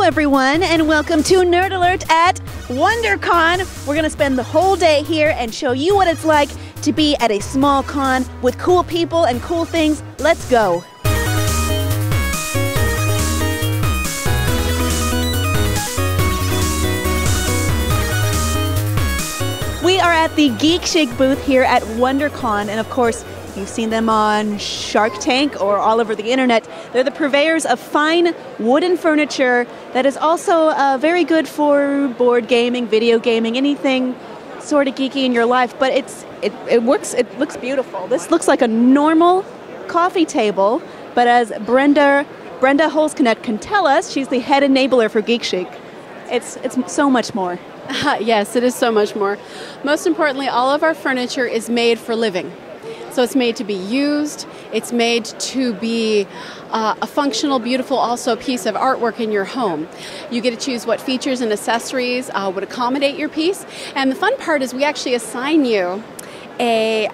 everyone, and welcome to Nerd Alert at Wondercon. We're going to spend the whole day here and show you what it's like to be at a small con with cool people and cool things. Let's go. We are at the Geek Chic booth here at Wondercon, and of course, you've seen them on Shark Tank or all over the internet. They're the purveyors of fine wooden furniture that is also very good for board gaming, video gaming, anything sort of geeky in your life. But it looks beautiful. This looks like a normal coffee table, but as Brenda Holzknecht can tell us, she's the head enabler for Geek Chic. It's so much more. Yes, it is so much more. Most importantly, all of our furniture is made for living. So it's made to be used, it's made to be a functional, beautiful, also piece of artwork in your home. You get to choose what features and accessories would accommodate your piece. And the fun part is we actually assign you a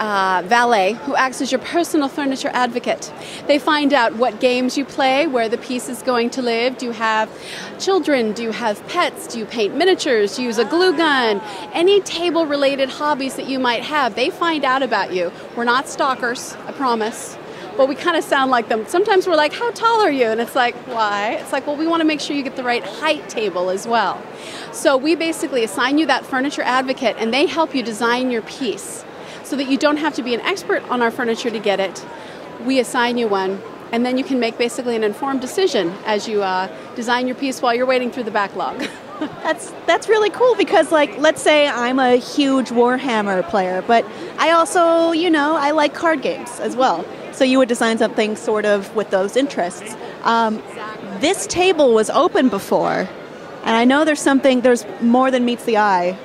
valet who acts as your personal furniture advocate. They find out what games you play, where the piece is going to live. Do you have children? Do you have pets? Do you paint miniatures? Do you use a glue gun? Any table-related hobbies that you might have, they find out about you. We're not stalkers, I promise. But we kind of sound like them. Sometimes we're like, how tall are you? And it's like, why? It's like, well, we want to make sure you get the right height table as well. So we basically assign you that furniture advocate, and they help you design your piece, so that you don't have to be an expert on our furniture to get it. We assign you one, and then you can make basically an informed decision as you design your piece while you're waiting through the backlog. That's really cool because, like, let's say I'm a huge Warhammer player, but I also, I like card games as well. So you would design something sort of with those interests. Exactly. This table was open before, and I know there's more than meets the eye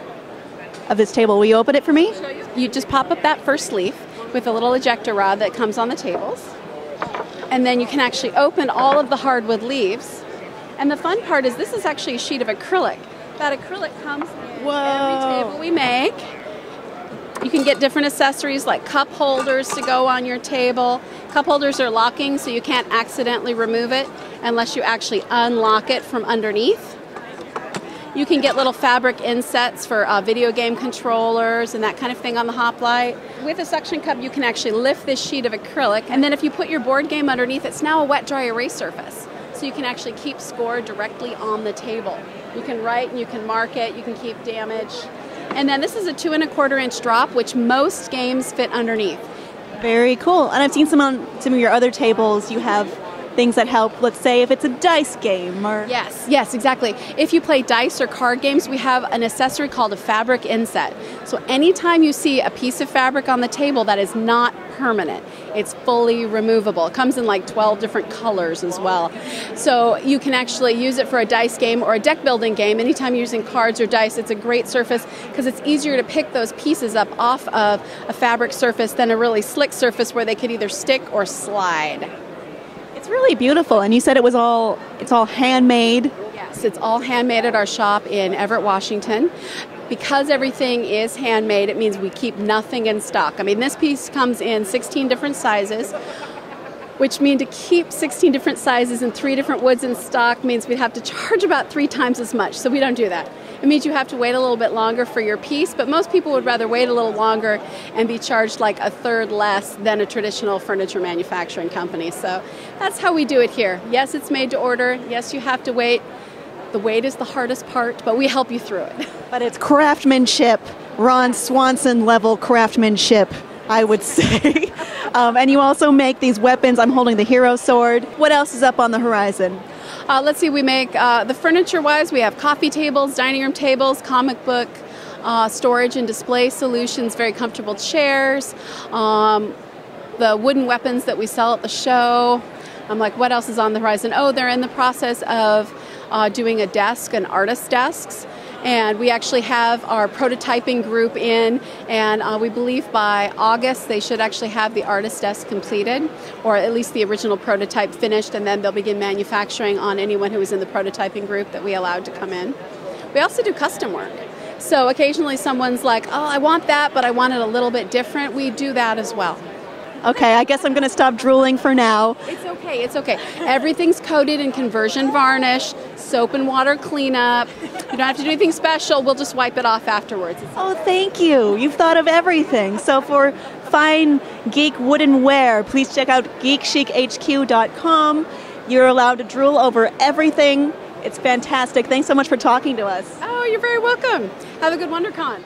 of this table. Will you open it for me? You just pop up that first leaf with a little ejector rod that comes on the tables. And then you can actually open all of the hardwood leaves. And the fun part is this is actually a sheet of acrylic. That acrylic comes in every table we make. You can get different accessories like cup holders to go on your table. Cup holders are locking, so you can't accidentally remove it unless you actually unlock it from underneath. You can get little fabric insets for video game controllers and that kind of thing on the hoplite. With a suction cup, you can actually lift this sheet of acrylic, and then if you put your board game underneath, it's now a wet-dry erase surface. So you can actually keep score directly on the table. You can write and you can mark it, you can keep damage. And then this is a 2 1/4 inch drop, which most games fit underneath. Very cool. And I've seen some of your other tables, you have things that help, let's say, if it's a dice game or... Yes, exactly. If you play dice or card games, we have an accessory called a fabric inset. So anytime you see a piece of fabric on the table that is not permanent, it's fully removable. It comes in like 12 different colors as well. So you can actually use it for a dice game or a deck building game. Anytime you're using cards or dice, it's a great surface because it's easier to pick those pieces up off of a fabric surface than a really slick surface where they could either stick or slide. It's really beautiful, and you said it's all handmade. Yes, it's all handmade at our shop in Everett, Washington. Because everything is handmade, it means we keep nothing in stock. I mean, this piece comes in 16 different sizes, which means to keep 16 different sizes and 3 different woods in stock means we'd have to charge about 3 times as much, so we don't do that. It means you have to wait a little bit longer for your piece, but most people would rather wait a little longer and be charged like a third less than a traditional furniture manufacturing company. So that's how we do it here. Yes, it's made to order. Yes, you have to wait. The wait is the hardest part, but we help you through it. But it's craftsmanship, Ron Swanson level craftsmanship, I would say. And you also make these weapons. I'm holding the hero sword. What else is up on the horizon? Let's see, we make, the furniture-wise, we have coffee tables, dining room tables, comic book, storage and display solutions, very comfortable chairs, the wooden weapons that we sell at the show. I'm like, what else is on the horizon? Oh, they're in the process of doing a desk, an artist desks. And we actually have our prototyping group in, and we believe by August they should actually have the artist desk completed, or at least the original prototype finished, and then they'll begin manufacturing on anyone who is in the prototyping group that we allowed to come in. We also do custom work. So occasionally someone's like, oh, I want that, but I want it a little bit different. We do that as well. Okay, I guess I'm going to stop drooling for now. It's okay, it's okay. Everything's coated in conversion varnish, soap and water cleanup. You don't have to do anything special. We'll just wipe it off afterwards. Oh, thank you. You've thought of everything. So for fine geek wooden wear, please check out geekchichq.com. You're allowed to drool over everything. It's fantastic. Thanks so much for talking to us. Oh, you're very welcome. Have a good WonderCon.